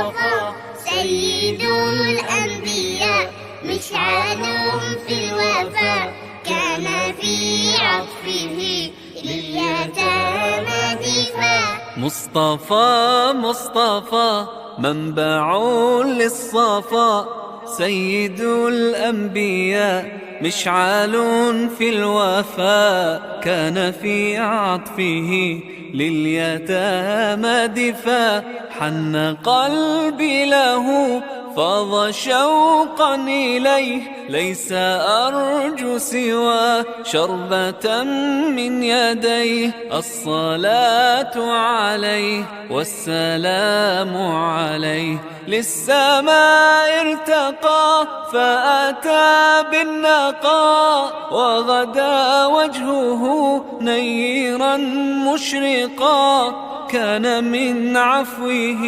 المصطفى سيد الأنبياء، مشعل في الوفاء، كان في عطفه لليتامى دفاع. مصطفى مصطفى منبع للصفا، سيد الأنبياء، مشعل في الوفاء، كان في عطفه لليتامى دفاع. حن قلبي له فاض شوقا إليه، ليس أرجو سوى شربة من يديه. الصلاة عليه والسلام عليه، للسماء ارتقى فأتى بالنقاء، وغدا وجهه نيرا مشرقا، كان من عفوه